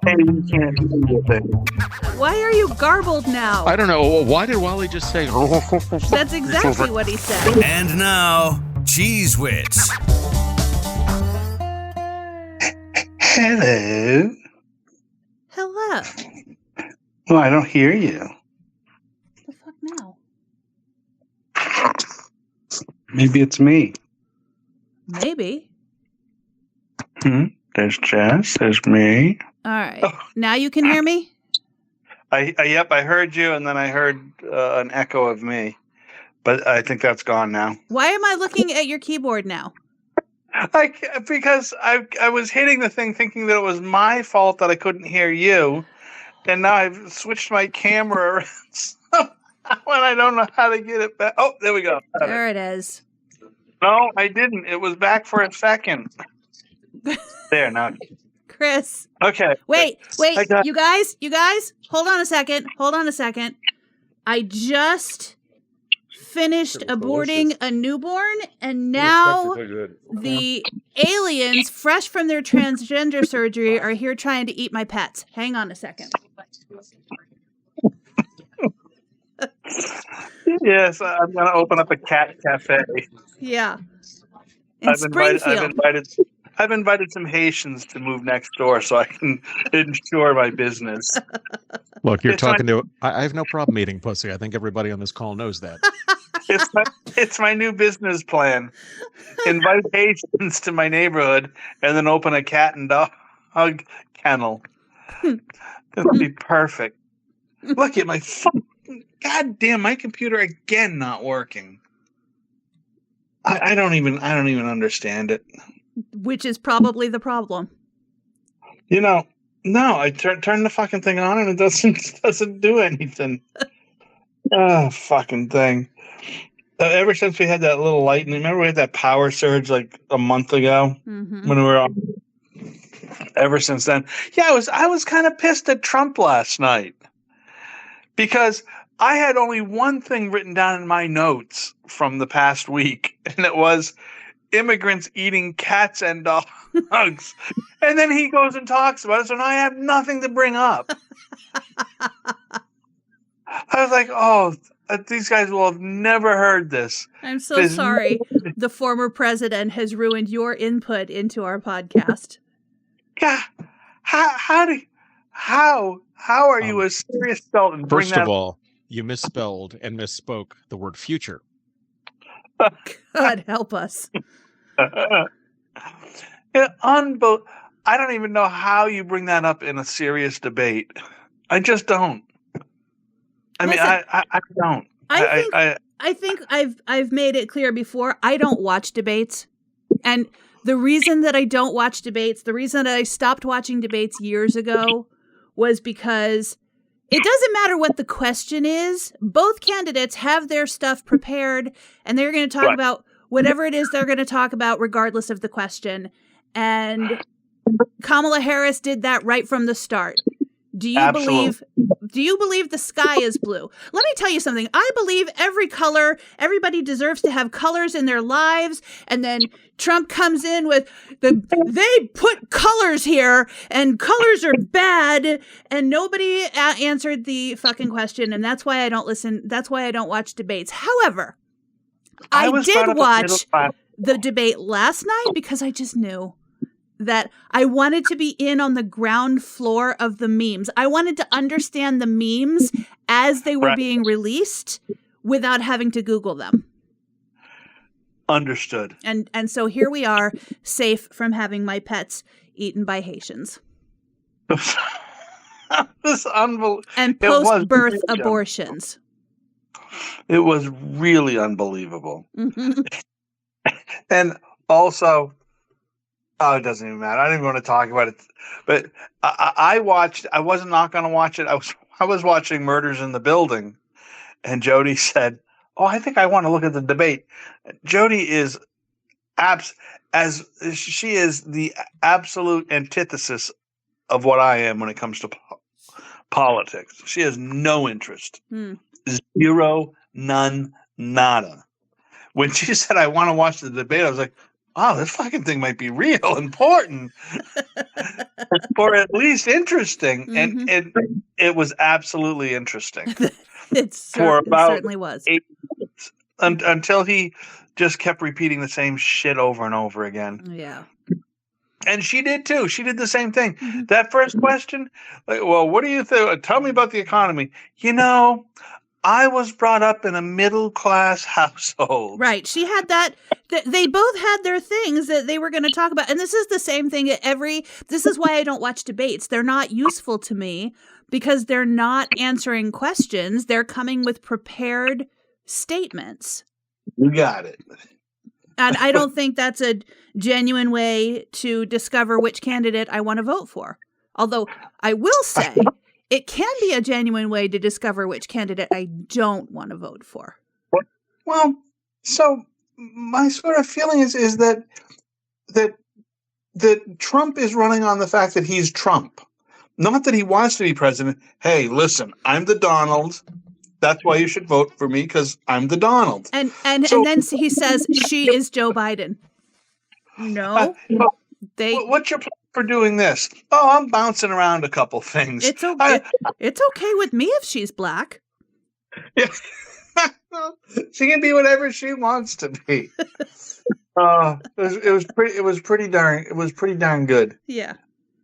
Hey, you can't do anything. Why are you garbled now? I don't know. Why did Wally just say? That's exactly what he said. And now, Cheez Wits. Hello. Hello. Well, I don't hear you. The fuck now? Maybe it's me. Maybe. There's Jess. There's me. All right. Now you can hear me? Yep, I heard you, and then I heard an echo of me. But I think that's gone now. Why am I looking at your keyboard now? Because I was hitting the thing thinking that it was my fault that I couldn't hear you. And now I've switched my camera around when I don't know how to get it back. Oh, there we go. There it is. No, I didn't. It was back for a second. There, now. Chris. Okay. Wait. You guys, hold on a second. I just finished aborting a newborn, and now the aliens, fresh from their transgender surgery, are here trying to eat my pets. Hang on a second. Yes, I'm going to open up a cat cafe. Yeah. In Springfield. I've invited some Haitians to move next door so I can ensure my business. Look, you're talking to. I have no problem eating pussy. I think everybody on this call knows that. It's my new business plan. Invite Haitians to my neighborhood and then open a cat and dog kennel. That'll be perfect. Look at my goddamn my computer again not working. I don't even understand it. Which is probably the problem. No, I turn the fucking thing on and it doesn't do anything. Fucking thing. Ever since we had that little lightning, remember we had that power surge like a month ago when we were on. Ever since then, yeah, I was kind of pissed at Trump last night because I had only one thing written down in my notes from the past week, and it was immigrants eating cats and dogs. And then he goes and talks about it, so now I have nothing to bring up. I was like, these guys will have never heard this. I'm so sorry. The former president has ruined your input into our podcast. God, how are you a serious adult and bring First of all, you misspelled and misspoke the word future. God help us. I don't even know how you bring that up in a serious debate. I just don't. I don't. I think I've made it clear before. I don't watch debates, and the reason that I don't watch debates, the reason that I stopped watching debates years ago, was because it doesn't matter what the question is. Both candidates have their stuff prepared, and they're going to talk about whatever it is they're going to talk about, regardless of the question. And Kamala Harris did that right from the start. Do you believe the sky is blue? Let me tell you something. I believe everybody deserves to have colors in their lives. And then Trump comes in with they put colors here and colors are bad. And nobody answered the fucking question. And that's why I don't listen. That's why I don't watch debates. However, I did watch the debate last night because I just knew that I wanted to be in on the ground floor of the memes. I wanted to understand the memes as they were being released without having to Google them. Understood. And so here we are, safe from having my pets eaten by Haitians. This unbelievable. And post-birth abortions. It was really unbelievable. Mm-hmm. And also, it doesn't even matter. I don't even want to talk about it. But I wasn't not going to watch it. I was watching Murders in the Building, and Jody said, I think I want to look at the debate. Jody is she is the absolute antithesis of what I am when it comes to politics. She has no interest. Zero, none, nada. When she said, I want to watch the debate, I was like, wow, this fucking thing might be real important, or at least interesting. Mhm. And it was absolutely interesting It for about certainly was. 8 minutes until he just kept repeating the same shit over and over again. Yeah. And she did too. She did the same thing. Mhm. That first question, like, well, what do you think? Tell me about the economy. You know, I was brought up in a middle-class household. Right. She had that. They both had their things that they were going to talk about. And this is the same thing at this is why I don't watch debates. They're not useful to me because they're not answering questions. They're coming with prepared statements. You got it. And I don't think that's a genuine way to discover which candidate I want to vote for. Although I will say it can be a genuine way to discover which candidate I don't want to vote for. Well, so my sort of feeling is that Trump is running on the fact that he's Trump. Not that he wants to be president. Hey, listen, I'm the Donald. That's why you should vote for me, because I'm the Donald. And then he says she is Joe Biden. No, what's your plan for doing this? Oh, I'm bouncing around a couple things. It's okay. It's okay with me if she's black. Yeah, she can be whatever she wants to be. It was pretty darn good. Yeah.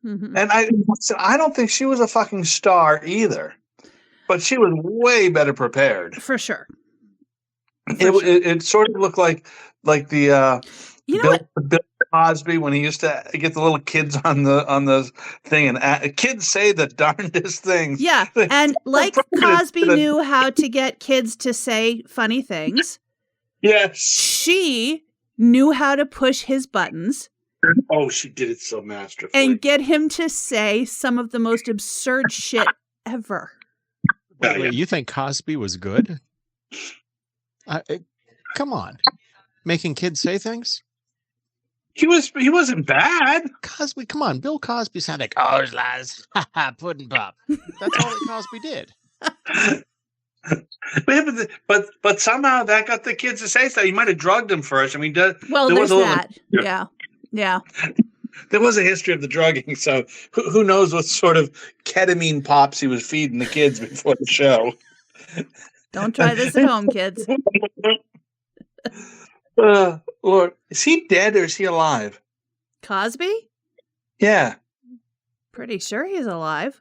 Mm-hmm. And I don't think she was a fucking star either. But she was way better prepared. For sure. It sort of looked like the Bill Cosby when he used to get the little kids on the thing and kids say the darndest things. Yeah, and like Cosby knew how to get kids to say funny things. Yes. She knew how to push his buttons. Oh, she did it so masterfully. And get him to say some of the most absurd shit ever. Wait, you think Cosby was good? Come on. Making kids say things? He wasn't bad. Cosby, come on. Bill Cosby sounded like, oh, lads, pudding pop. That's all that Cosby did. But somehow that got the kids to say stuff. He might have drugged them first. I mean, there's that. Yeah. There was a history of the drugging, so who knows what sort of ketamine pops he was feeding the kids before the show. Don't try this at home, kids. Lord, is he dead or is he alive? Cosby? Yeah. Pretty sure he's alive.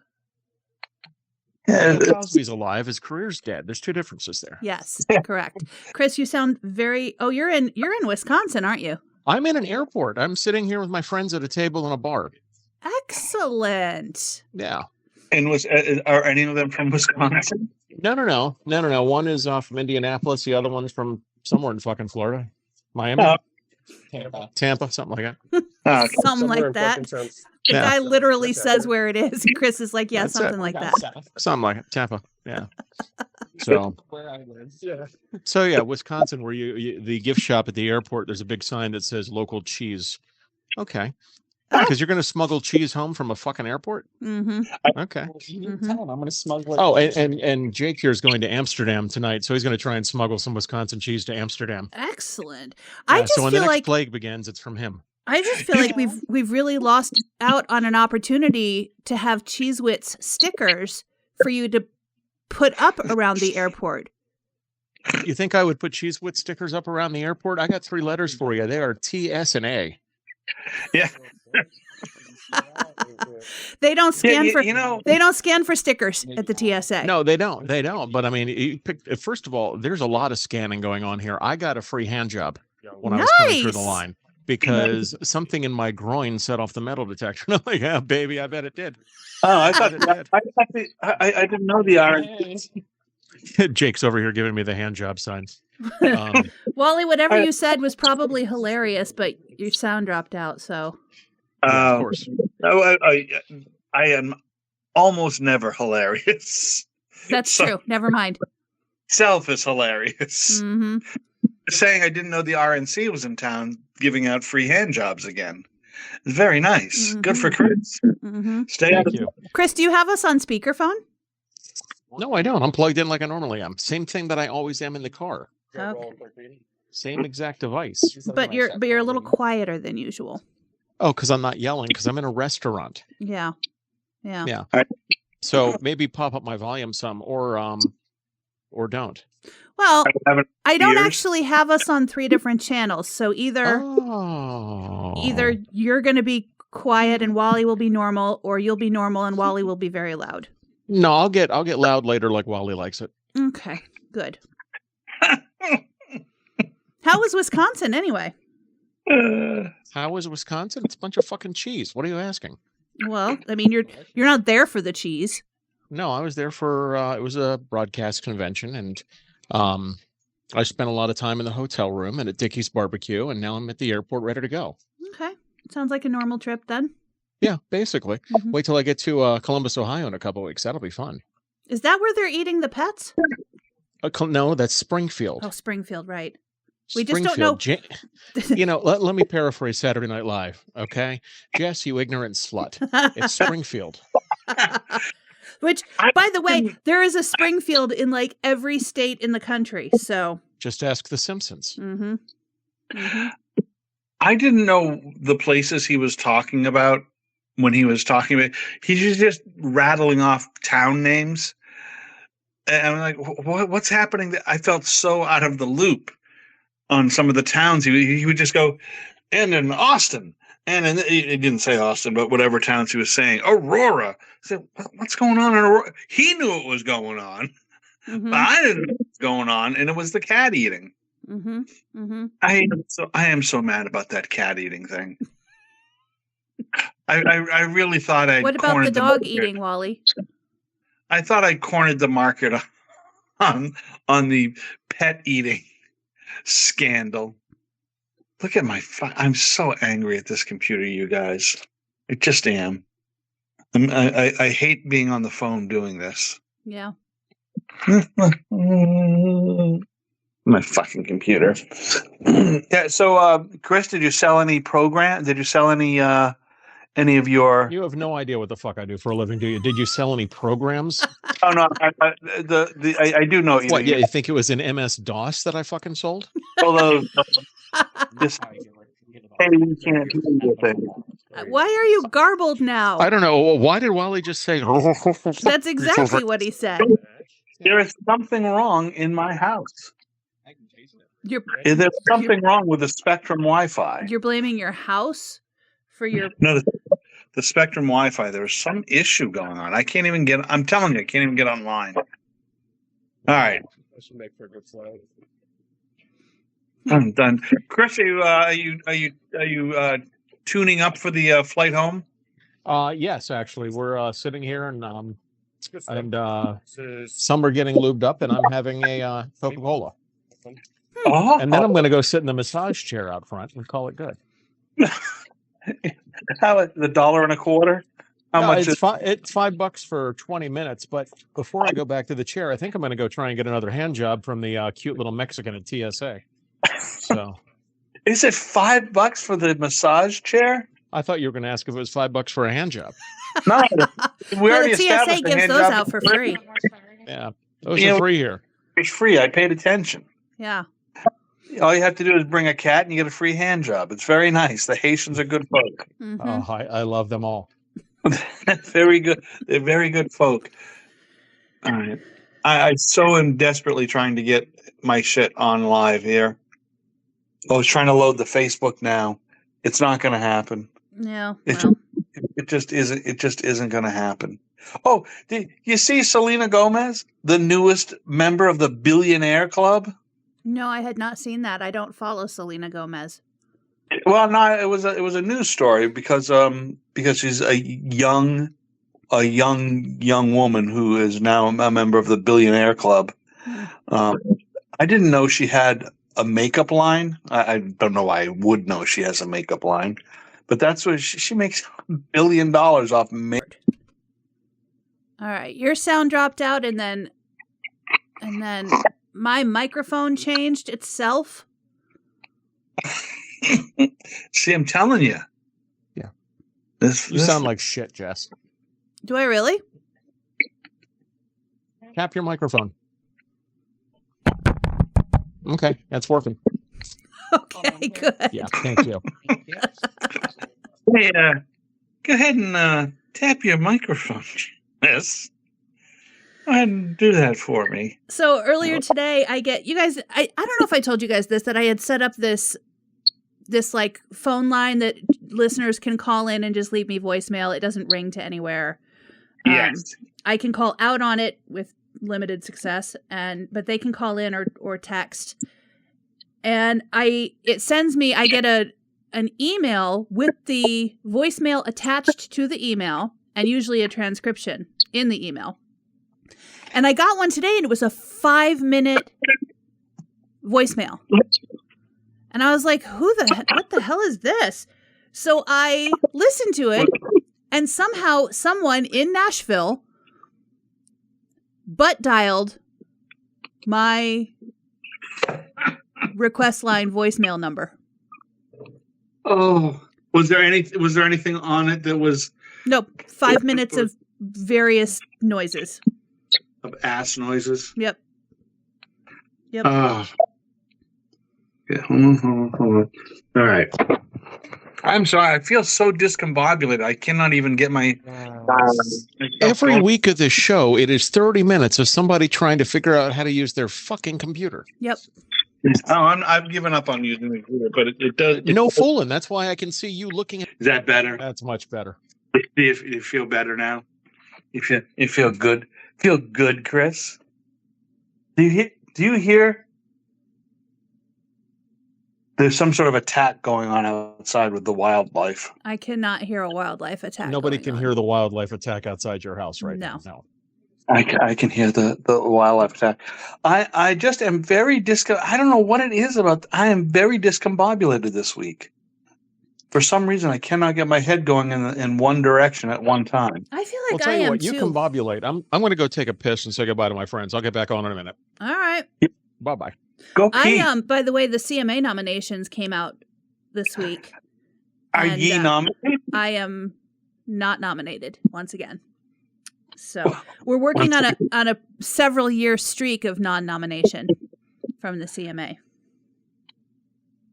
Yeah, Cosby's alive. His career's dead. There's two differences there. Yes, correct. Chris, you sound very... Oh, you're in Wisconsin, aren't you? I'm in an airport. I'm sitting here with my friends at a table in a bar. Excellent. Yeah. And are any of them from Wisconsin? No. One is from Indianapolis. The other one's from somewhere in fucking Florida. Miami? Tampa, something like that. Okay. Something like that. The guy literally says where it is. Chris is like, yeah, something like that. Something like it. Tampa. Yeah. So where I live. Yeah. So yeah, Wisconsin, where you the gift shop at the airport, there's a big sign that says local cheese. Okay. Because you're going to smuggle cheese home from a fucking airport? Mm-hmm. Okay. Mm-hmm. I'm going to smuggle it. Oh, and Jake here is going to Amsterdam tonight, so he's going to try and smuggle some Wisconsin cheese to Amsterdam. Excellent. So when the next plague begins, it's from him. I just feel like we've really lost out on an opportunity to have Cheez Whiz stickers for you to put up around the airport. You think I would put Cheez Whiz stickers up around the airport? I got 3 letters for you. They are T, S, and A. Yeah. They don't scan they don't scan for stickers at the TSA. No, they don't. But I mean, first of all, there's a lot of scanning going on here. I got a free hand job when I was coming through the line because something in my groin set off the metal detector. I'm like, yeah, baby, I bet it did. Oh, I thought it did. I didn't know the RNC. Jake's over here giving me the hand job sign. Wally, whatever you said was probably hilarious, but your sound dropped out. So, of course, I am almost never hilarious. That's true. Never mind. Self is hilarious. Mm-hmm. Saying I didn't know the RNC was in town giving out free hand jobs again. It's very nice. Mm-hmm. Good for Chris. Mm-hmm. Stay out of you. Chris, do you have us on speakerphone? No, I don't. I'm plugged in like I normally am. Same thing that I always am in the car. Okay. Same exact device. But you're a little quieter than usual. Oh, because I'm not yelling because I'm in a restaurant. Yeah. So maybe pop up my volume some, or don't. Well, I don't actually have us on 3 different channels, so either you're going to be quiet and Wally will be normal, or you'll be normal and Wally will be very loud. No, I'll get loud later, like Wally likes it. Okay, good. How was Wisconsin anyway? How was Wisconsin? It's a bunch of fucking cheese. What are you asking? Well, I mean, you're not there for the cheese. No, I was there for it was a broadcast convention, and I spent a lot of time in the hotel room and at Dickie's Barbecue, and now I'm at the airport ready to go. Okay, sounds like a normal trip then. Yeah, basically. Mm-hmm. Wait till I get to Columbus, Ohio in a couple of weeks. That'll be fun. Is that where they're eating the pets? No, that's Springfield. Oh, Springfield, right. We just don't know. Let me paraphrase Saturday Night Live, okay? Jess, you ignorant slut. It's Springfield. Which, by the way, there is a Springfield in like every state in the country. So just ask The Simpsons. Mm-hmm. Mm-hmm. I didn't know the places he was talking about when he was talking about. He's just rattling off town names, and I'm like, "What's happening?" I felt so out of the loop on some of the towns. He would just go, and in Austin, and he didn't say Austin, but whatever towns he was saying, Aurora. I said, what's going on in Aurora? He knew what was going on, but I didn't know what was going on, and it was the cat eating. Mm-hmm. Mm-hmm. I am so mad about that cat eating thing. I really thought I. What about the dog eating, Wally? I thought I cornered the market on the pet eating scandal. Look at I'm so angry at this computer, you guys. I just am. I hate being on the phone doing this. Yeah. My fucking computer. Yeah. So, Chris, did you sell any program? Did you sell any of your? You have no idea what the fuck I do for a living, do you? Did you sell any programs? Oh no, I do know. What? Yeah, you think it was an MS DOS that I fucking sold? Although, we can't do anything. Why are you garbled now? I don't know. Why did Wally just say? That's exactly what he said. There is something wrong in my house. There's something wrong with the Spectrum Wi-Fi. You're blaming your house for your... No, the Spectrum Wi-Fi. There's some issue going on. I'm telling you, I can't even get online. All right. I should make for a good flight. I'm done. Chris, are you tuning up for the flight home? Yes, actually, we're sitting here and some are getting lubed up, and I'm having a Coca-Cola. Oh. And then I'm going to go sit in the massage chair out front and call it good. How the $1.25? How much? It's $5 for 20 minutes. But before I go back to the chair, I think I'm going to go try and get another hand job from the cute little Mexican at TSA. So, is it $5 for the massage chair? I thought you were going to ask if it was $5 for a hand job. No, we already the TSA gives those out for free. Yeah, those are free here. It's free. I paid attention. Yeah. All you have to do is bring a cat and you get a free hand job. It's very nice. The Haitians are good folk. Mm-hmm. Oh, I love them all. Very good. They're very good folk. All right. I so am desperately trying to get my shit on live here. I was trying to load the Facebook now. It's not going to happen. Yeah. It just isn't. It just isn't going to happen. Oh, did you see Selena Gomez, the newest member of the Billionaire Club? No, I had not seen that. I don't follow Selena Gomez. Well, no, it was a news story because she's a young woman who is now a member of the Billionaire Club. I didn't know she had a makeup line. I don't know why I would know she has a makeup line, but that's what she makes $1 billion off makeup. All right, your sound dropped out, and then my microphone changed itself. See, I'm telling you. Yeah. You sound like shit, Jess. Do I really? Tap your microphone. Okay, that's working. Okay, good. Yeah, thank you. Hey, go ahead and tap your microphone, Jess. Go ahead and do that for me. So earlier today, I don't know if I told you guys this, that I had set up this like phone line that listeners can call in and just leave me voicemail. It doesn't ring to anywhere. Yes. I can call out on it with limited success, but they can call in or text. And I get an email with the voicemail attached to the email, and usually a transcription in the email. And I got one today, and it was a 5-minute voicemail. And I was like, what the hell is this? So I listened to it, and somehow someone in Nashville butt dialed my request line voicemail number. Oh, was there anything on it that was? Nope. 5 minutes of various noises. Of ass noises. Yep. Yeah, hold on. All right. I'm sorry. I feel so discombobulated. I cannot even get my. Every week of this show, it is 30 minutes of somebody trying to figure out how to use their fucking computer. Yep. Oh, I've given up on using the computer, but it does. No fooling. That's why I can see you looking at. Is that better? That's much better. You feel better now? You feel good? Feel good, Chris? Do you hear? There's some sort of attack going on outside with the wildlife. I cannot hear a wildlife attack. Nobody can hear the wildlife attack outside your house right now. No. I can hear the wildlife attack. I just am very I don't know what it is about. I am very discombobulated this week. For some reason, I cannot get my head going in one direction at one time. I feel like I am what, too. You combobulate. I'm going to go take a piss and say goodbye to my friends. I'll get back on in a minute. All right. Bye-bye. Go pee. By the way, the CMA nominations came out this week. Are ye nominated? I am not nominated once again. So we're working on a several year streak of non-nomination from the CMA.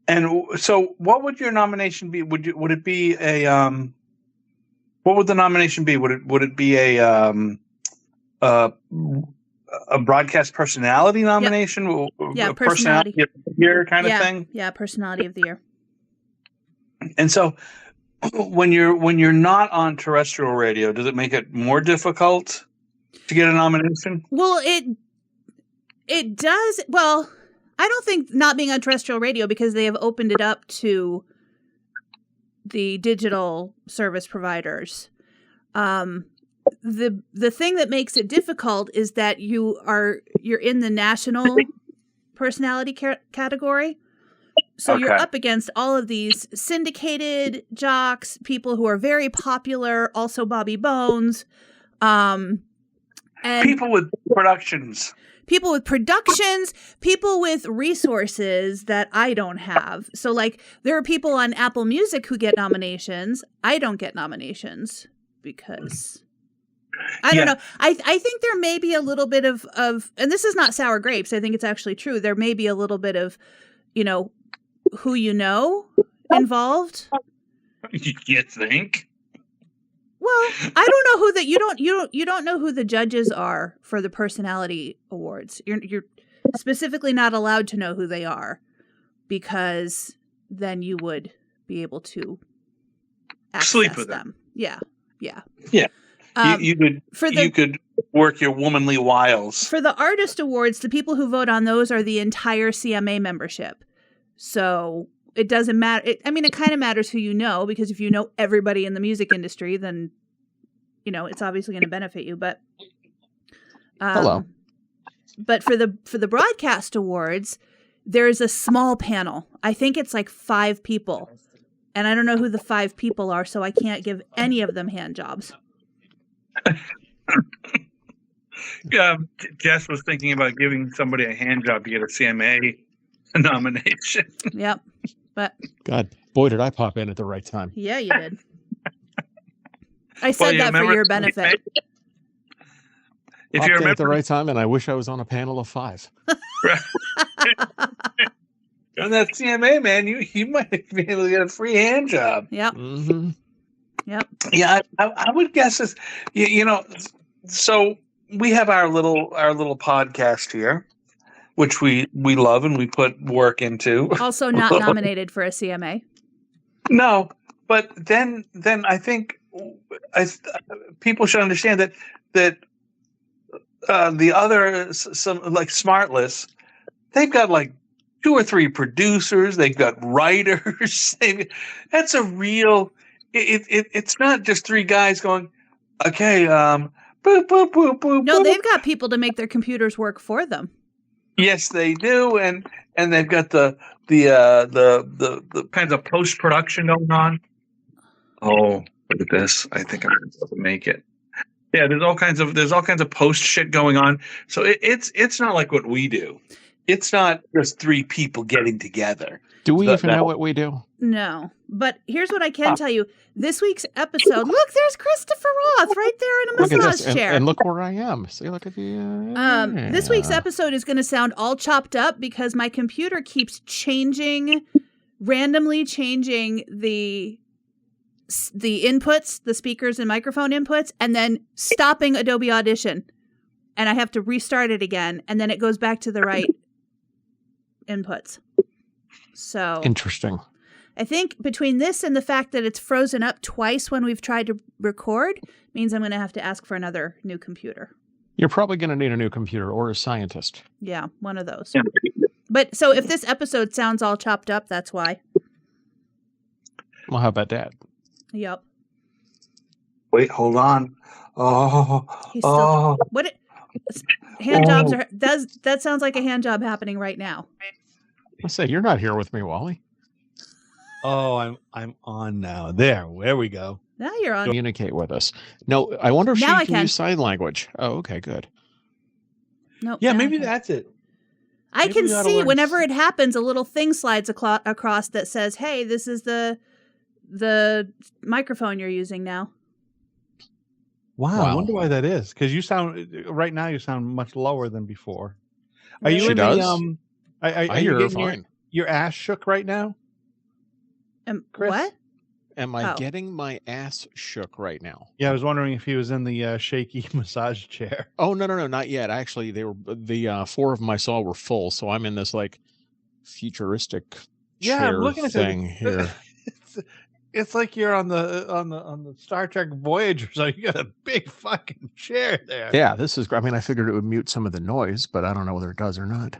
And so, what would your nomination be? Would it be a what would the nomination be? Would it be a broadcast personality nomination? Yep. Yeah, personality of the year kind of thing. Yeah, personality of the year. And so, when you're not on terrestrial radio, does it make it more difficult to get a nomination? Well, it does. Well, I don't think not being on terrestrial radio, because they have opened it up to the digital service providers. The thing that makes it difficult is that you're in the national personality category. So you're up against all of these syndicated jocks, people who are very popular, also Bobby Bones, and people with productions, people with resources that I don't have. So like there are people on Apple Music who get nominations. I don't get nominations because I don't know. I think there may be a little bit of, and this is not sour grapes. I think it's actually true. There may be a little bit of, who involved. You think? Well, I don't know who you don't know who the judges are for the personality awards. You're specifically not allowed to know who they are, because then you would be able to sleep with them. Yeah. You could work your womanly wiles. For the artist awards, the people who vote on those are the entire CMA membership. So it doesn't matter. It kind of matters who you know, because if you know everybody in the music industry, then, it's obviously going to benefit you. But hello. But for the broadcast awards, there's a small panel. I think it's like 5 people. And I don't know who the 5 people are, so I can't give any of them hand jobs. Jess was thinking about giving somebody a hand job to get a CMA nomination. Yep. But God, boy, did I pop in at the right time. Yeah, you did. I said that for your benefit. If you remember at the right time, and I wish I was on a panel of 5. On that CMA, man, you might be able to get a free hand job. Yep. Mm-hmm. Yep. Yeah, I would guess this. You know, so we have our little podcast here, which we love and we put work into. Also not nominated for a CMA. No, but then I think people should understand that the other some like Smartless, they've got like 2 or 3 producers, they've got writers. That's a real. It's not just 3 guys going, okay, boop boop boop boop. No, boop. they've got people to make their computers work for them. Yes, they do, and they've got the kinds of post production going on. Oh, look at this! I think I'm able to make it. Yeah, there's all kinds of post shit going on. So it's not like what we do. It's not just 3 people getting together. Do we even know what we do? No, but here's what I can tell you. This week's episode, look, there's Christopher Roth right there in a Look at massage this, chair. and look where I am. See, look at the. This week's episode is going to sound all chopped up because my computer keeps randomly changing the inputs, the speakers and microphone inputs, and then stopping Adobe Audition. And I have to restart it again, and then it goes back to the right inputs. So Interesting. I think between this and the fact that it's frozen up twice when we've tried to record means I'm going to have to ask for another new computer. You're probably going to need a new computer or a scientist. Yeah, one of those. But so if this episode sounds all chopped up, that's why. Well, how about that? Yep. Wait, hold on. Oh, He's still, hand jobs are, that sounds like a hand job happening right now. I say you're not here with me, Wally. Oh, I'm on now. There we go. Now you're on. Communicate with us. No, I wonder if Now she I can can. use sign language. Oh, okay, good. Nope, Yeah, now maybe can. that's it. I maybe can we oughta see learn whenever it happens, a little thing slides across that says, "Hey, this is the microphone you're using now." Wow, I Wow. wonder why that is. Because you sound right now. You sound much lower than before. Are you She in does? the Are I you hear her getting fine. your ass shook right now? Chris? What? Am I Oh. getting my ass shook right now? Yeah, I was wondering if he was in the shaky massage chair. Oh, no, not yet. Actually, they were the 4 of them I saw were full, so I'm in this like futuristic Yeah, I'm chair looking at thing it. here. It's like you're on the Star Trek Voyager, so you got a big fucking chair there. Yeah, this is. I mean, I figured it would mute some of the noise, but I don't know whether it does or not.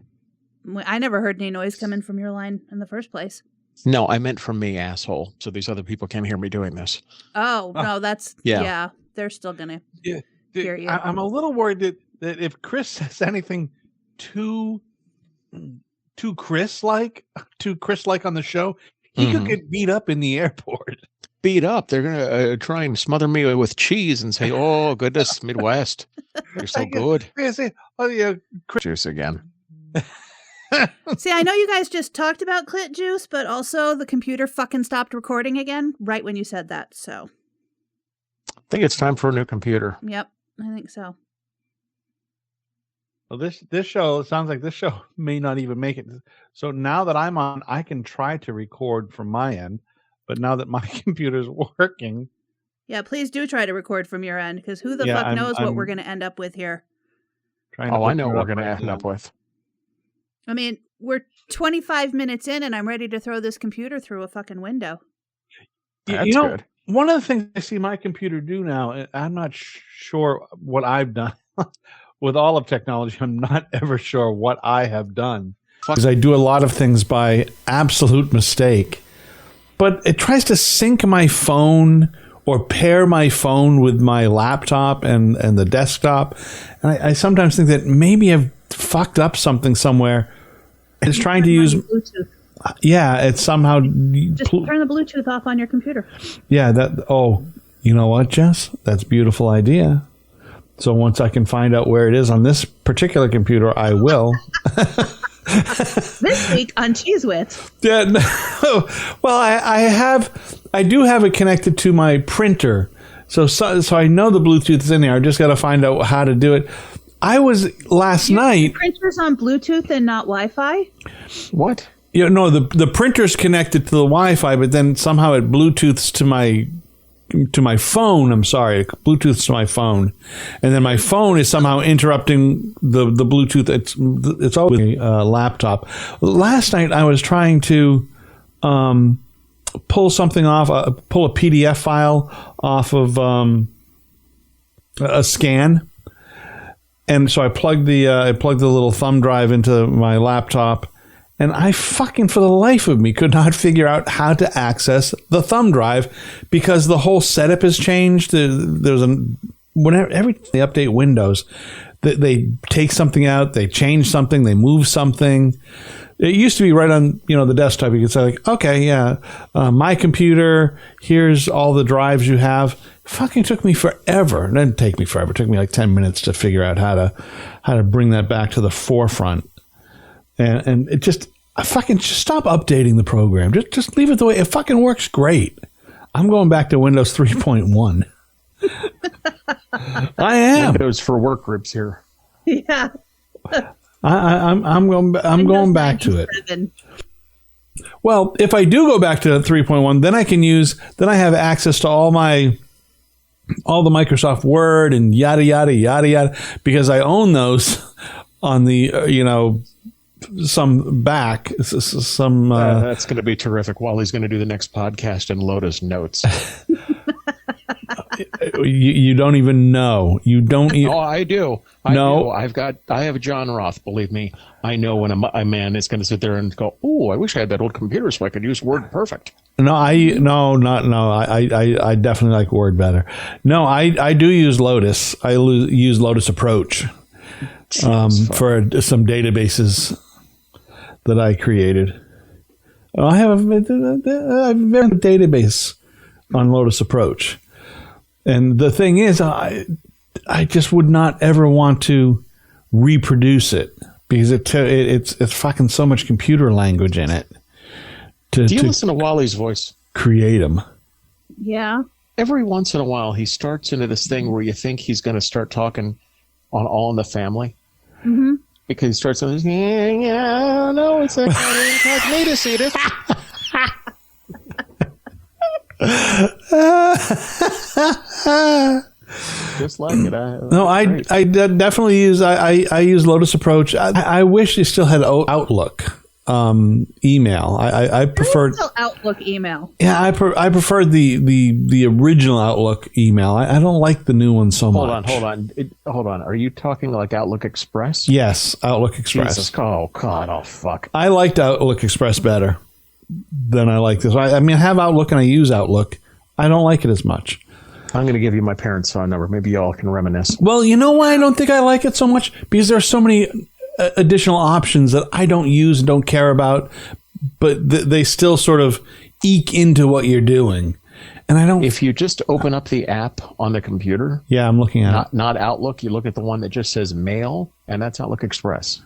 I never heard any noise coming from your line in the first place. No, I meant from me, asshole. So these other people can't hear me doing this. Oh, no, that's Yeah. yeah. They're still gonna hear you. I'm a little worried that if Chris says anything too Chris-like on the show, he could get beat up in the airport. Beat up. They're gonna try and smother me with cheese and say, "Oh goodness, Midwest, you're so good." I say, oh yeah, Chris. Juice again. See, I know you guys just talked about clit juice, but also the computer fucking stopped recording again right when you said that. So, I think it's time for a new computer. yep, I think so. Well, this show, it sounds like this show may not even make it. So now that I'm on, I can try to record from my end, but now that my computer's working, Yeah, please do try to record from your end, because who the Yeah, fuck knows what I'm- we're going to end up with here. trying to Oh, I hook know it what we're up going to right end now. up with. I mean, we're 25 minutes in, and I'm ready to throw this computer through a fucking window. That's You know, good. one of the things I see my computer do now, and I'm not sure what I've done with all of technology. I'm not ever sure what I have done. Because I do a lot of things by absolute mistake. But it tries to sync my phone or pair my phone with my laptop and the desktop. And I sometimes think that maybe I've fucked up something somewhere. It's trying to use... Bluetooth. Yeah, it's somehow... Just turn the Bluetooth off on your computer. Yeah, you know what, Jess? That's a beautiful idea. So once I can find out where it is on this particular computer, I will. This week on Cheez Wits. Yeah, no. Well, I do have it connected to my printer. So I know the Bluetooth is in there. I just got to find out how to do it. I was last night. Printers on Bluetooth and not Wi-Fi? What? the printer's connected to the Wi-Fi, but then somehow it Bluetooths to my phone. I'm sorry, it Bluetooths to my phone, and then my phone is somehow interrupting the Bluetooth. It's always a laptop. Last night I was trying to pull something off, pull a PDF file off of a scan, and so I plugged the little thumb drive into my laptop. And I fucking, for the life of me, could not figure out how to access the thumb drive because the whole setup has changed. Every they update Windows, they take something out, they change something, they move something. It used to be right on the desktop. You could say like, okay, yeah, my computer. Here's all the drives you have. Fucking took me forever. It didn't take me forever. It took me like 10 minutes to figure out how to bring that back to the forefront. And it just stop updating the program. Just leave it the way it fucking works great. I'm going back to Windows 3.1. I am. Windows for work groups here. Yeah. I'm going back to it. Well, if I do go back to 3.1, then I have access to all the Microsoft Word and yada yada yada yada because I own those on the some back some that's going to be terrific. Wally's going to do the next podcast and load us notes. You don't even know. You don't even. Oh, I do. I have John Roth. Believe me, I know when a man is going to sit there and go, "Oh, I wish I had that old computer so I could use Word perfect." I definitely like Word better. No, I do use Lotus. I use Lotus Approach for some databases that I created. I have a database on Lotus Approach. And the thing is, I just would not ever want to reproduce it because it's fucking so much computer language in it. Do you listen to Wally's voice? Create them. Yeah. Every once in a while, he starts into this thing where you think he's going to start talking on All in the Family. Mm-hmm. Because he starts on this, no, it's like me to see this. Just like it. I definitely use I use Lotus Approach. I wish they still had Outlook email. I preferred Outlook email. Yeah, I preferred the original Outlook email. I don't like the new one so much. Hold on. Are you talking like Outlook Express? Yes, Outlook Express. Jesus. Oh God. Oh fuck. I liked Outlook Express better than I like this. I mean, I have Outlook and I use Outlook. I don't like it as much. I'm going to give you my parents' phone number. Maybe y'all can reminisce. Well, you know why I don't think I like it so much? Because there are so many additional options that I don't use and don't care about, but they still sort of eke into what you're doing. And I don't. If you just open up the app on the computer. Yeah, I'm looking at it. Not Outlook. You look at the one that just says Mail, and that's Outlook Express.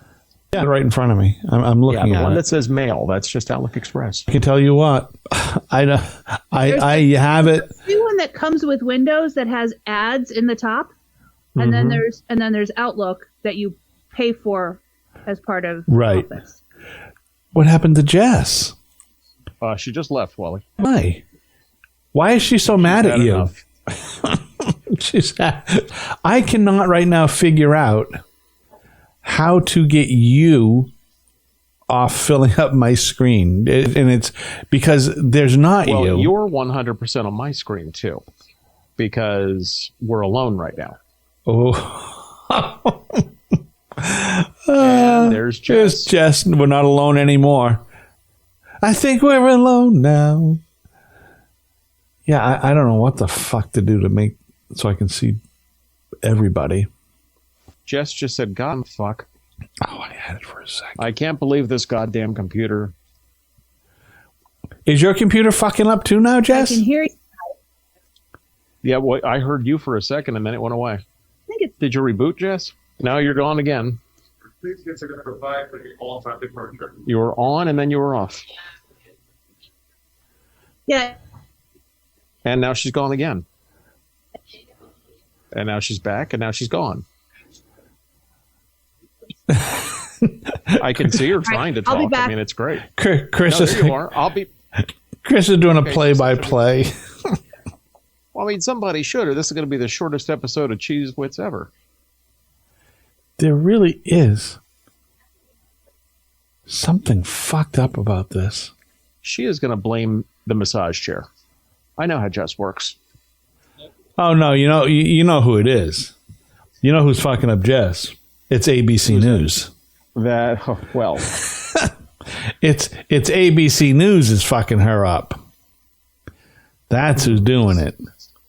Yeah, right in front of me. I'm looking at it. The one that says Mail, that's just Outlook Express. I can tell you what, I have it. The one that comes with Windows that has ads in the top, and then there's Outlook that you pay for as part of Office. What happened to Jess? She just left, Wally. Why is she so mad at you? I cannot right now figure out how to get you off filling up my screen. And it's because there's not you. Well, you're 100% on my screen, too, because we're alone right now. Oh. And there's Jess. There's Jess. We're not alone anymore. I think we're alone now. Yeah, I don't know what the fuck to do to make so I can see everybody. Jess just said, God, fuck. Oh, I had it for a second. I can't believe this goddamn computer. Is your computer fucking up too now, Jess? I can hear you. Yeah, well, I heard you for a second and then it went away. Did you reboot, Jess? Now you're gone again. Please consider provide for the all-time departure. You were on and then you were off. Yeah. And now she's gone again. And now she's back and now she's gone. I can see her trying to I'll be talk. back. I mean, it's great. Chris No, is there you are. Chris is doing a play-by-play. Well, I mean, somebody should, or this is going to be the shortest episode of Cheez Wits ever. There really is something fucked up about this. She is going to blame the massage chair. I know how Jess works. Oh no, you know who it is. You know who's fucking up Jess? It's ABC News. Well, It's ABC News is fucking her up. That's who's doing it.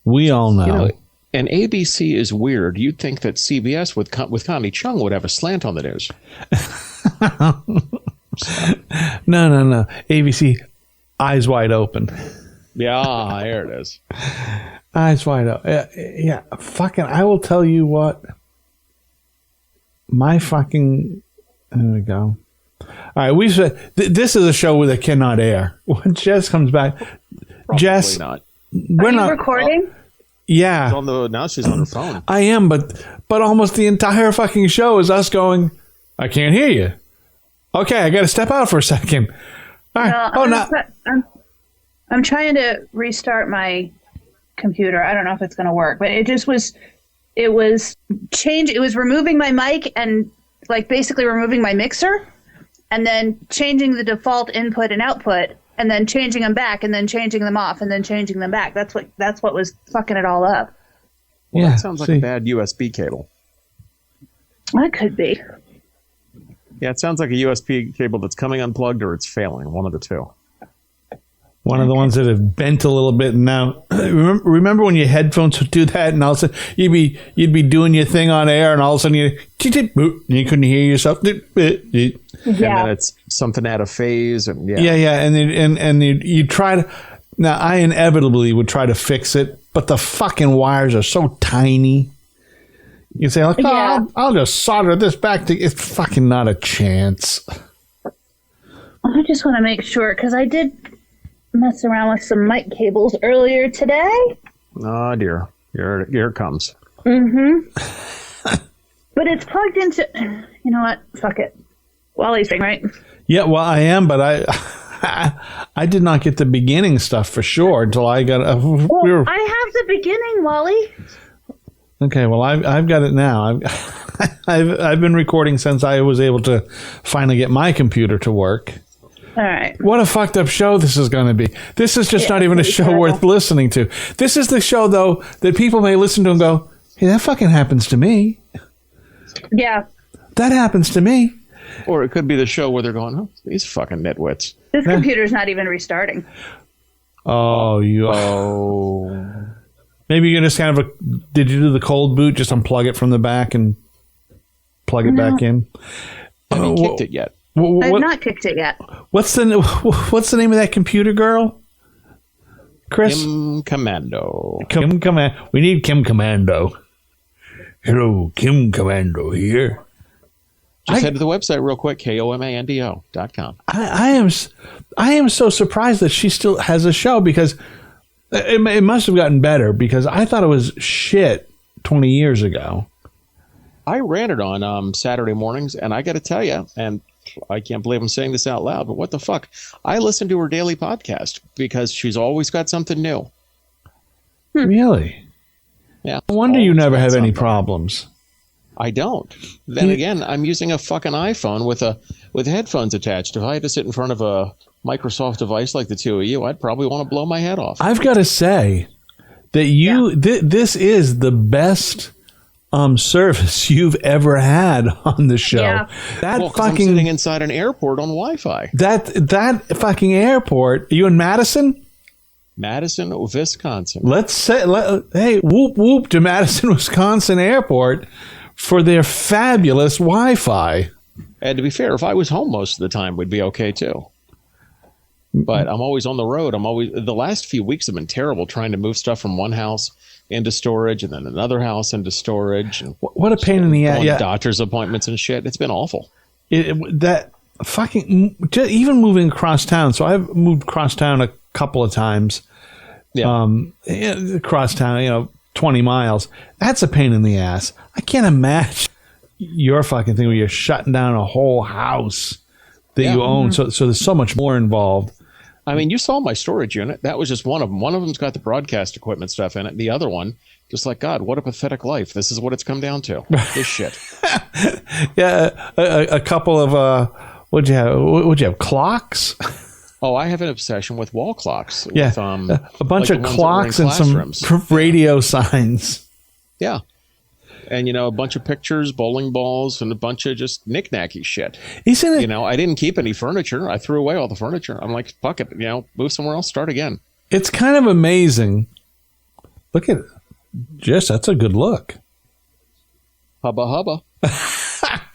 We all know. And ABC is weird. You'd think that CBS with Connie Chung would have a slant on the news. No. ABC, eyes wide open. Yeah, there it is. Eyes wide open. Yeah, fucking. I will tell you what. My fucking. There we go. All right, we said this is a show that cannot air. When Jess comes back, Probably Jess, not. we're not recording. Yeah, Now she's on her phone. I am, but almost the entire fucking show is us going, I can't hear you. Okay, I got to step out for a second. All right. I'm trying to restart my computer. I don't know if it's going to work, but it was removing my mic and like basically removing my mixer and then changing the default input and output and then changing them back and then changing them off and then changing them back. That's what was fucking it all up. Well, that sounds like a bad USB cable. That could be. Yeah, it sounds like a USB cable that's coming unplugged or it's failing. One of the two. One of the ones that have bent a little bit. And now, remember when your headphones would do that, and all of a sudden you'd be doing your thing on air, and all of a sudden you couldn't hear yourself. Yeah. And then it's something out of phase, and and you try to. Now I inevitably would try to fix it, but the fucking wires are so tiny. You say like, I'll just solder this back to. It's fucking not a chance. I just want to make sure because I did mess around with some mic cables earlier today. Oh dear, here it comes. Mm-hmm. But it's plugged into. You know what? Fuck it. Wally's thing, right? Yeah, well, I am, but I did not get the beginning stuff for sure until I got. I have the beginning, Wally. Okay, well, I've got it now. I've been recording since I was able to finally get my computer to work. All right. What a fucked up show this is going to be. This is just not even a show worth listening to. This is the show, though, that people may listen to and go, hey, that fucking happens to me. Yeah. That happens to me. Or it could be the show where they're going, oh, these fucking nitwits. This computer's not even restarting. Oh, maybe you just kind of did you do the cold boot? Just unplug it from the back and plug it back in? I haven't kicked it yet. I've not kicked it yet. What's the name of that computer girl? Chris? Kim Commando. Kim Commando. We need Kim Commando. Hello, Kim Commando here. Just head to the website real quick, komando.com. I am so surprised that she still has a show because it must have gotten better because I thought it was shit 20 years ago. I ran it on Saturday mornings, and I got to tell you, and I can't believe I'm saying this out loud, but what the fuck? I listen to her daily podcast because she's always got something new. Really? Yeah. No wonder you never have any problems. I don't. Then again, I'm using a fucking iPhone with headphones attached. If I had to sit in front of a Microsoft device like the two of you, I'd probably want to blow my head off. I've got to say that this is the best service you've ever had on the show. Yeah. I'm sitting inside an airport on Wi-Fi. That fucking airport. Are you in Madison? Madison, Wisconsin. Hey, whoop whoop to Madison, Wisconsin airport for their fabulous Wi-Fi. And to be fair, if I was home most of the time, we'd be okay too. But I'm always on the road. The last few weeks have been terrible trying to move stuff from one house into storage and then another house into storage. And what a pain in the ass. Yeah. Doctor's appointments and shit. It's been awful. That fucking, even moving across town. So I've moved across town a couple of times. Yeah. Across town, 20 miles. That's a pain in the ass. I can't imagine your fucking thing where you're shutting down a whole house that you own. So there's so much more involved. I mean, you saw my storage unit. That was just one of them. One of them's got the broadcast equipment stuff in it. The other one, just like, God, what a pathetic life. This is what it's come down to. This shit. Yeah, a couple of what'd you have? Clocks? Oh, I have an obsession with wall clocks. Yeah, with, a bunch like of clocks and some radio signs. Yeah. And, a bunch of pictures, bowling balls, and a bunch of just knick-knacky shit. Isn't it? I didn't keep any furniture. I threw away all the furniture. I'm like, fuck it, move somewhere else, start again. It's kind of amazing. Look at it. Jess, that's a good look. Hubba hubba.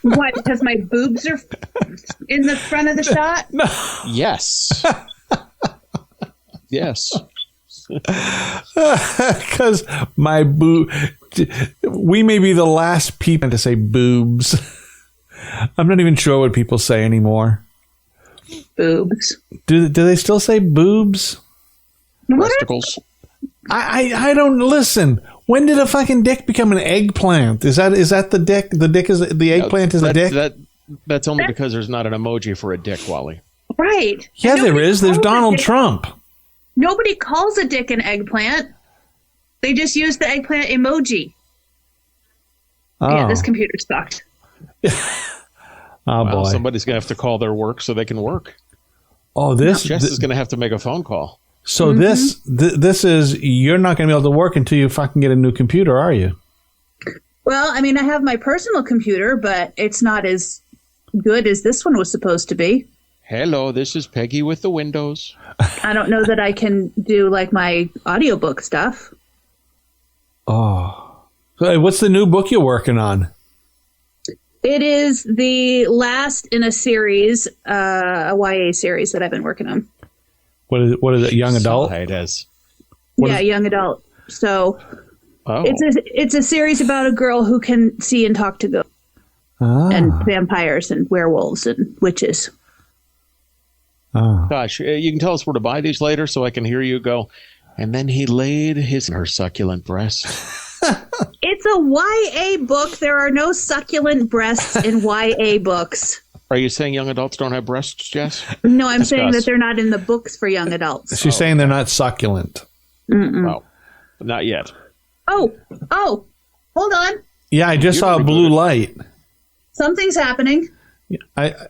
What, because my boobs are in the front of the shot? No. Yes. Yes. Because my we may be the last people to say boobs. I'm not even sure what people say anymore. Boobs. Do they still say boobs? Testicles. I don't listen. When did a fucking dick become an eggplant? Is that the dick? The dick is the eggplant is a dick. That's only because there's not an emoji for a dick, Wally. Right. Yeah, there is. There's Donald Trump. Nobody calls a dick an eggplant. They just use the eggplant emoji. Oh. Yeah, this computer sucked. Oh, boy. Somebody's going to have to call their work so they can work. Oh, Jess is going to have to make a phone call. So this is, you're not going to be able to work until you fucking get a new computer, are you? Well, I mean, I have my personal computer, but it's not as good as this one was supposed to be. Hello, this is Peggy with the Windows. I don't know that I can do like my audiobook stuff. Oh. So what's the new book you're working on? It is the last in a series, a YA series that I've been working on. What is it? Young adult? It is. Young adult. So it's a series about a girl who can see and talk to ghosts and vampires and werewolves and witches. Oh. Gosh, you can tell us where to buy these later so I can hear you go. And then he laid her succulent breast. It's a YA book. There are no succulent breasts in YA books. Are you saying young adults don't have breasts, Jess? No, I'm saying that they're not in the books for young adults. She's saying they're not succulent. Well, not yet. Oh, hold on. Yeah, I just saw a blue light. Something's happening.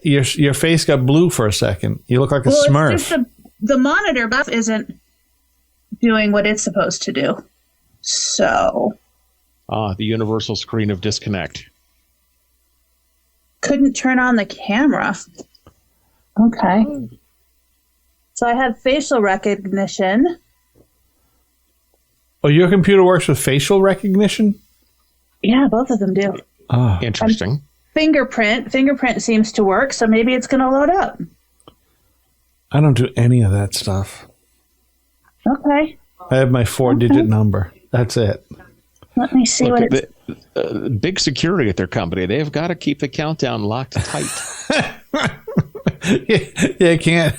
Your face got blue for a second. You look like a Smurf. It's just the monitor buff isn't doing what it's supposed to do. So. The universal screen of disconnect. Couldn't turn on the camera. Okay. So I have facial recognition. Oh, your computer works with facial recognition? Yeah, both of them do. Oh. Interesting. Fingerprint seems to work, so maybe it's going to load up. I don't do any of that stuff. Okay. I have my 4-digit number. That's it. Let me see what it's... Big security at their company. They've got to keep the countdown locked tight. Yeah, can't.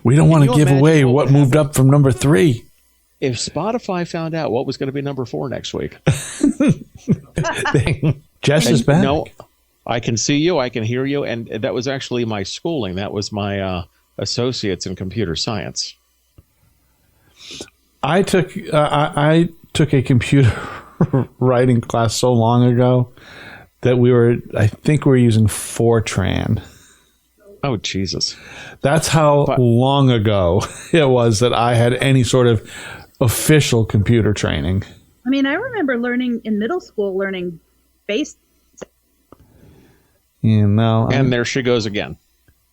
We don't want to give away what moved up from number 3. If Spotify found out what was going to be number 4 next week. Jess is back. No, I can see you. I can hear you. And that was actually my schooling. That was my associates in computer science. I took a computer writing class so long ago that I think we were using Fortran. Oh, Jesus. That's how long ago it was that I had any sort of official computer training. I mean, I remember learning in middle school, base. And there she goes again.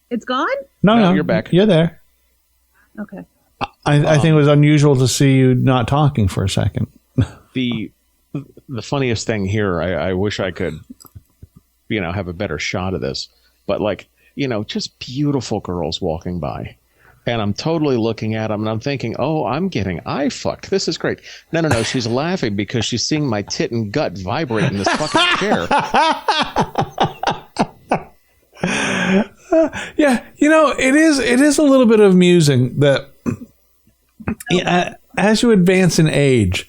It's gone? No, you're back. You're there. Okay. I think it was unusual to see you not talking for a second. The funniest thing here, I wish I could, have a better shot of this, but just beautiful girls walking by. And I'm totally looking at them and I'm thinking, oh, I'm getting eye fucked. This is great. No. She's laughing because she's seeing my tit and gut vibrate in this fucking chair. Yeah, it is a little bit amusing that as you advance in age,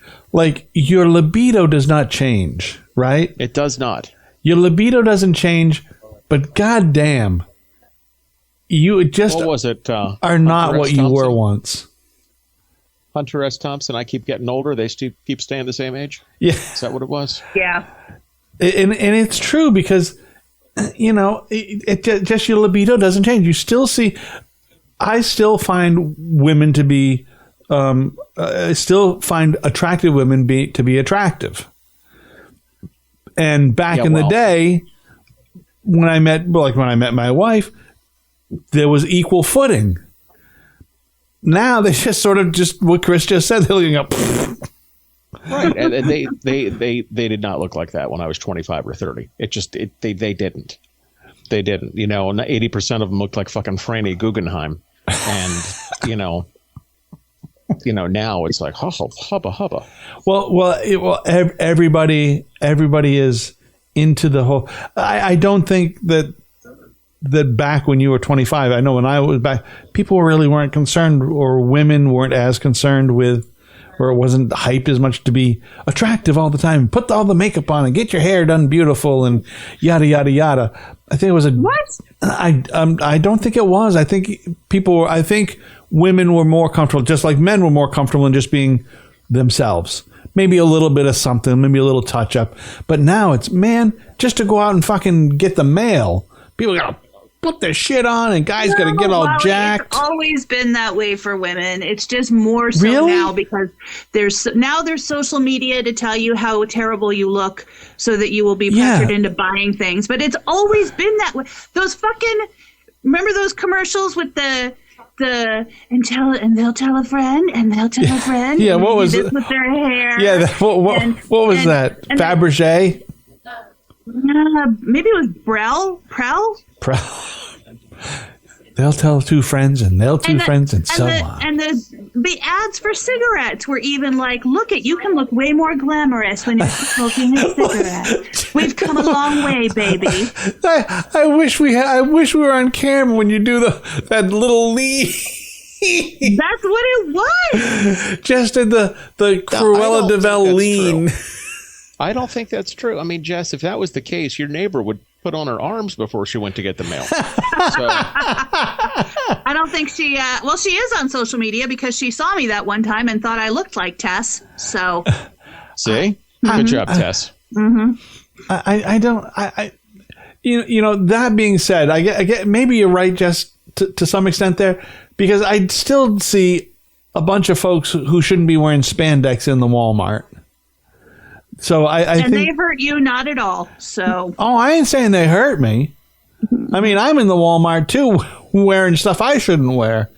your libido does not change, right? It does not. Your libido doesn't change, but goddamn, you just what was it? Are not what you were once. Hunter S. Thompson. I keep getting older. They keep staying the same age. Yeah, is that what it was? Yeah, and it's true because it just your libido doesn't change. You still see. I still find women to be. I still find attractive women to be attractive. And back in the day, when I met my wife, there was equal footing. Now they just sort of just what Chris just said. They're looking up. Right, and they did not look like that when I was 25 or 30. They didn't. They didn't. 80% of them looked like fucking Franny Guggenheim, and now it's like hubba. Well, everybody is into the whole. I don't think that back when you were 25, I know when I was back, people really weren't concerned, or women weren't as concerned with, or it wasn't hyped as much to be attractive all the time. Put all the makeup on and get your hair done beautiful and yada yada yada. I think it was what? I don't think it was. I think women were more comfortable, just like men were more comfortable in just being themselves. Maybe a little bit of something, maybe a little touch up. But now it's, man, just to go out and fucking get the mail, people gotta put their shit on, and guys gotta get all jacked. It's always been that way for women. It's just more so really? Now because there's social media to tell you how terrible you look, so that you will be pressured into buying things. But it's always been that way. Remember those commercials with and they'll tell a friend, and they'll tell a friend. Yeah, what was it with their hair? Yeah, what was that? Fabergé? Maybe it was Prel. They'll tell two friends, and they'll two friends, and so on. And the ads for cigarettes were even like, you can look way more glamorous when you're smoking a cigarette. We've come a long way, baby. I wish we were on camera when you do that little lean. That's what it was. Just did the Cruella de Vil lean. I don't think that's true. I mean, Jess, if that was the case, your neighbor would put on her arms before she went to get the mail. I don't think she. She is on social media because she saw me that one time and thought I looked like Tess. So, see, good job, Tess. Mm-hmm. I don't. That being said, I get maybe you're right, Jess, to some extent there, because I still see a bunch of folks who shouldn't be wearing spandex in the Walmart. So I think they hurt you not at all. So I ain't saying they hurt me. I mean, I'm in the Walmart too, wearing stuff I shouldn't wear.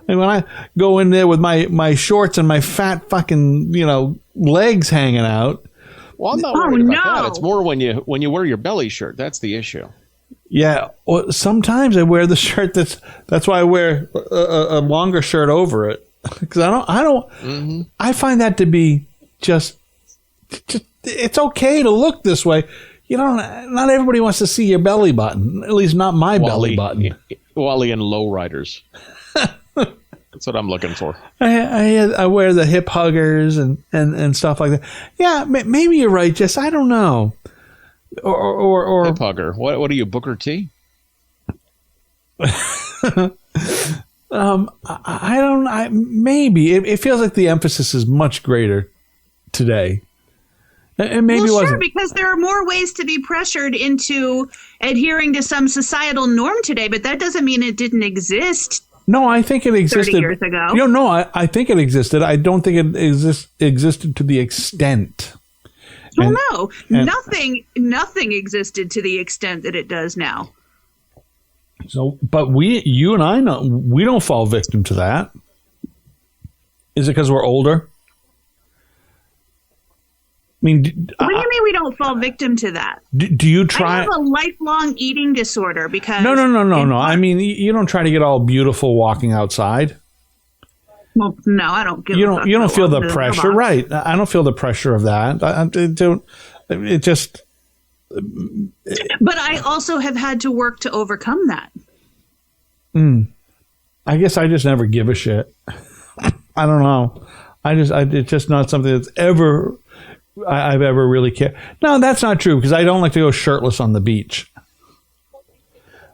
And when I go in there with my shorts and my fat fucking legs hanging out. Well, I'm not worried about that. It's more when you wear your belly shirt. That's the issue. Yeah. Well, sometimes I wear the shirt that's why I wear a longer shirt over it, because I don't. Mm-hmm. I find that to be just it's okay to look this way. Not everybody wants to see your belly button. At least not my belly button. Wally and lowriders. That's what I'm looking for. I wear the hip huggers and stuff like that. Yeah, maybe you're right, Jess. I don't know. Or hip hugger. What are you, Booker T? I don't. Maybe it feels like the emphasis is much greater today. And maybe sure, because there are more ways to be pressured into adhering to some societal norm today, but that doesn't mean it didn't exist. No, I think it existed 30 years ago. I think it existed. I don't think it existed to the extent. Nothing existed to the extent that it does now. So, but you and I know we don't fall victim to that. Is it because we're older? I mean, what do you mean we don't fall victim to that? Do you try? I have a lifelong eating disorder because no. I mean, you don't try to get all beautiful walking outside. Well, no, I don't. You don't feel the pressure, right? I don't feel the pressure of that. I don't. It just. But I also have had to work to overcome that. I guess I just never give a shit. I don't know. It's just not something that's ever I've ever really cared. No, that's not true because I don't like to go shirtless on the beach.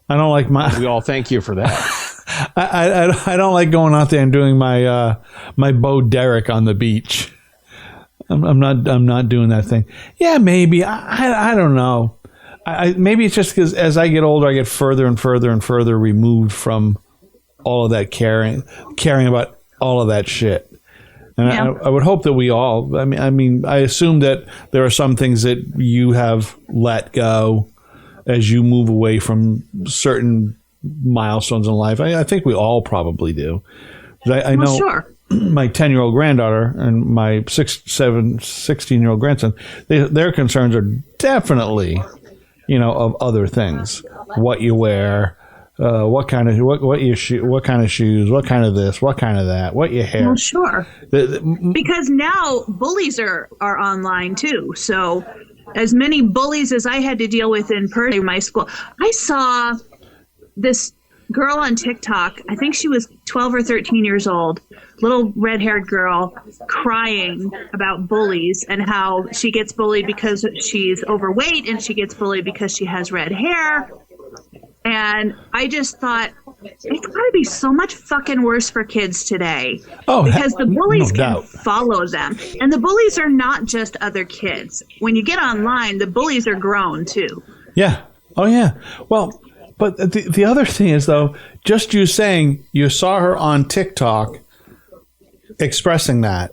I don't like my. We all thank you for that. I don't like going out there and doing my my Bo Derek on the beach. I'm not doing that thing. Yeah, maybe I don't know. Maybe it's just because as I get older, I get further and further and further removed from all of that caring about all of that shit. And I would hope that we all. I mean, I assume that there are some things that you have let go as you move away from certain milestones in life. I think we all probably do. I know sure. My 10-year-old granddaughter and my 16-year-old grandson, their concerns are definitely, of other things. What you wear, what kind of shoes, what kind of this, what kind of that, what your hair. Well, sure. Because now bullies are online too. So as many bullies as I had to deal with in person in my school, I saw this girl on TikTok. I think she was 12 or 13 years old, little red-haired girl, crying about bullies and how she gets bullied because she's overweight and she gets bullied because she has red hair. And I just thought, it's got to be so much fucking worse for kids today. Oh, because the bullies can follow them. And the bullies are not just other kids. When you get online, the bullies are grown too. Yeah. Oh, yeah. Well, but the other thing is, though, just you saying you saw her on TikTok expressing that.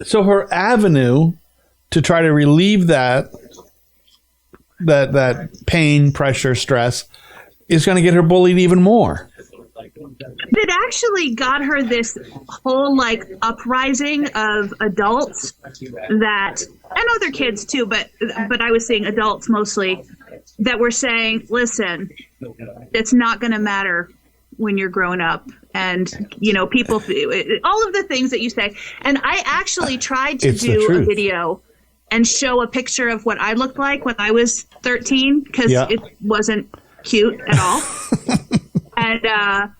So her avenue to try to relieve that pain, pressure, stress is going to get her bullied even more. It actually got her this whole uprising of adults that, and other kids too, but I was seeing adults mostly that were saying, listen, it's not going to matter when you're grown up. And, people, all of the things that you say. And I actually tried to do a video and show a picture of what I looked like when I was 13 because it wasn't cute at all. And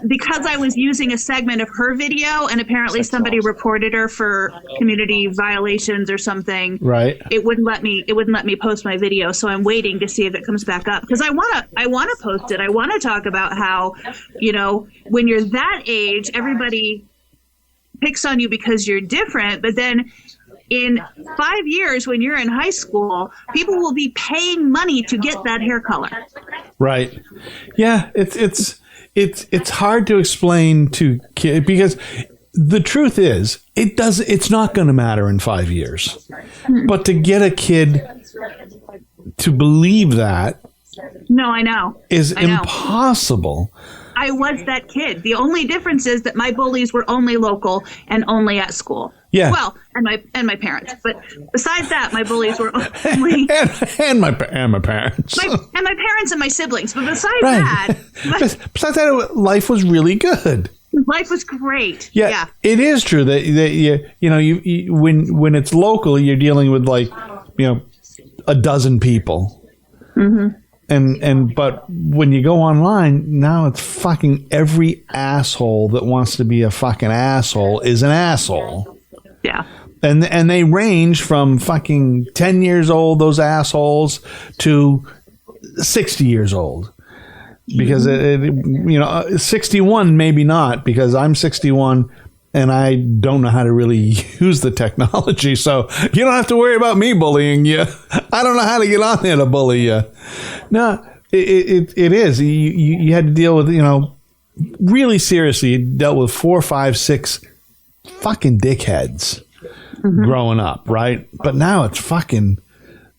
because I was using a segment of her video and apparently somebody reported her for community violations or something. Right. It wouldn't let me post my video. So I'm waiting to see if it comes back up because I want to post it. I want to talk about how, when you're that age, everybody picks on you because you're different. But then in 5 years, when you're in high school, people will be paying money to get that hair color. Right. Yeah. It's hard to explain to kids because the truth is it's not going to matter in 5 years. But to get a kid to believe that, no, I know, is impossible. I was that kid. The only difference is that my bullies were only local and only at school. Yeah. Well, and my parents. But besides that, my bullies were only and my parents. My parents and my siblings. But besides that, life was really good. Life was great. Yeah. It is true that you when it's local, you're dealing with a dozen people. Mm-hmm. But when you go online, now it's fucking every asshole that wants to be a fucking asshole is an asshole. Yeah. And they range from fucking 10 years old, those assholes, to 60 years old. Because, 61 maybe not, because I'm 61 and I don't know how to really use the technology. So you don't have to worry about me bullying you. I don't know how to get on there to bully you. No, it is. You had to deal with, really seriously, you dealt with 4, 5, 6 fucking dickheads growing up, right? But now it's fucking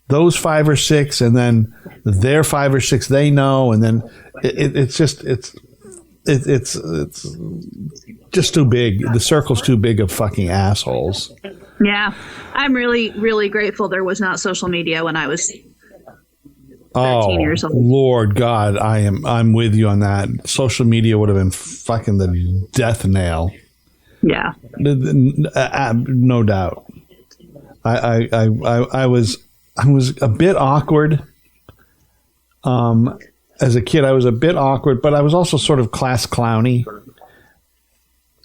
those 5 or 6 and then their 5 or 6 they know. And then it's just too big. The circle's too big of fucking assholes. Yeah. I'm really, really grateful there was not social media when I was 13 years old. Lord God, I'm with you on that. Social media would have been fucking the death nail. Yeah. No doubt. I was a bit awkward. As a kid, I was a bit awkward, but I was also sort of class clowny.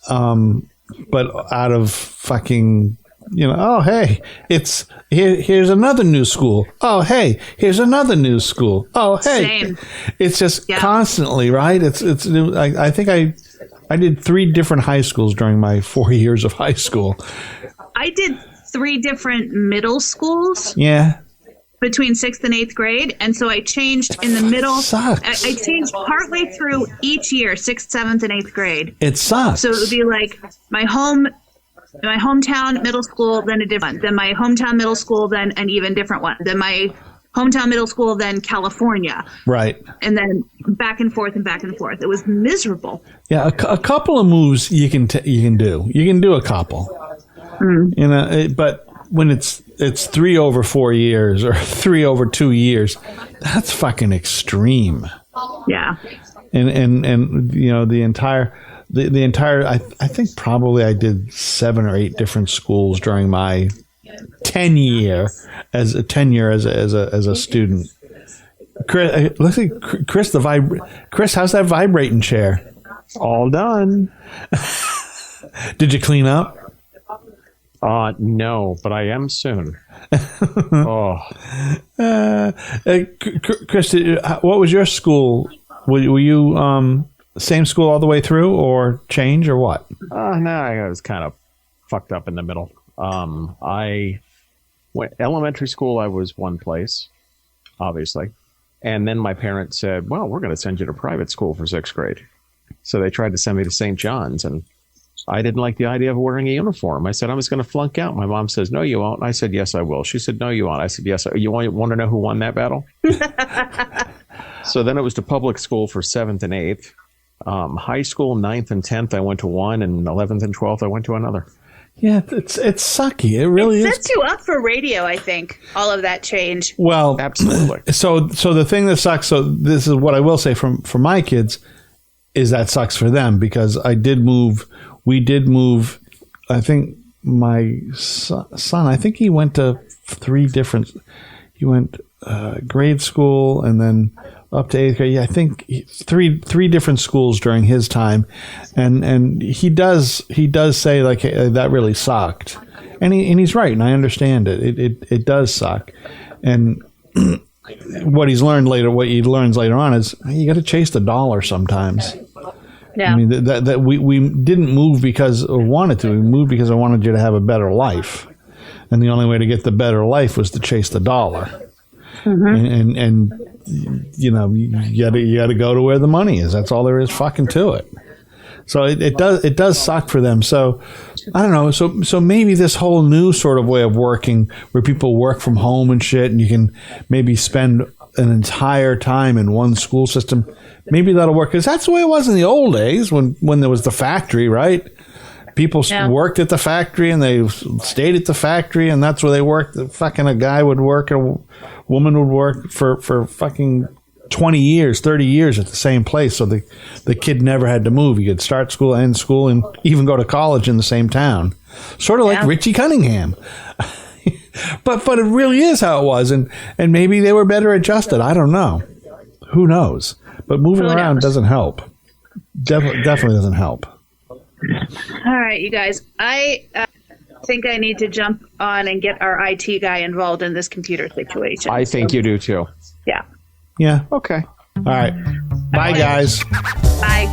But out of fucking oh, hey, it's here's another new school. Oh, hey, here's another new school. Oh, hey. Same. It's just constantly, right? It's new. I think I did 3 different high schools during my 4 years of high school. I did 3 different middle schools. Yeah. Between 6th and 8th grade, and so I changed in the middle. Sucks. I changed partway through each year, 6th, 7th, and 8th grade. It sucks. So it would be like my hometown middle school, then a different one. Then my hometown middle school, then an even different one. Then my hometown middle school, then California. Right. And then back and forth and back and forth. It was miserable. Yeah, a couple of moves you can do. You can do a couple. But when it's 3 over 4 years or 3 over 2 years, that's fucking extreme. Yeah. And the entire I think probably I did 7 or 8 different schools during my tenure as a student. Chris, let's see, Chris, Chris, how's that vibrating chair? All done. Did you clean up? No, but I am soon. Oh. Chris, what was your school? Were you same school all the way through, or change, or what? No, I was kind of fucked up in the middle. I went elementary school. I was one place, obviously, and then my parents said, "Well, we're going to send you to private school for 6th grade." So they tried to send me to St. John's, and I didn't like the idea of wearing a uniform. I said, I was going to flunk out. My mom says, no, you won't. I said, yes, I will. She said, no, you won't. I said, yes. You want to know who won that battle? So then it was to public school for 7th and 8th. High school, 9th and 10th, I went to one, and 11th and 12th, I went to another. Yeah, it's sucky. It really It sets you up for radio, I think, all of that change. Well, absolutely. So the thing that sucks, so this is what I will say for my kids, is that sucks for them, because we did move, I think my son, I think he went to 3 different, he went grade school and then up to 8th grade. Yeah, I think three different schools during his time. And he does say, like, hey, that really sucked. And he's right, and I understand it. It does suck. And what he learns later on is you got to chase the dollar sometimes. Yeah. I mean, that we didn't move because we wanted to. We moved because I wanted you to have a better life. And the only way to get the better life was to chase the dollar. Mm-hmm. And you got to go to where the money is. That's all there is fucking to it. So it does suck for them. So I don't know. So maybe this whole new sort of way of working, where people work from home and shit, and you can maybe spend an entire time in one school system, maybe that'll work, because that's the way it was in the old days when there was the factory, right? People worked at the factory and they stayed at the factory, and that's where they worked. Fucking a guy would work, a woman would work for fucking 20 years, 30 years at the same place, so the kid never had to move. He could start school, end school, and even go to college in the same town. Sort of like Richie Cunningham. But it really is how it was, and maybe they were better adjusted. I don't know. Who knows? But moving around doesn't help. Definitely doesn't help. All right, you guys. I think I need to jump on and get our IT guy involved in this computer situation. I think you do too. Yeah. Yeah. Okay. All right. Bye, guys. Bye.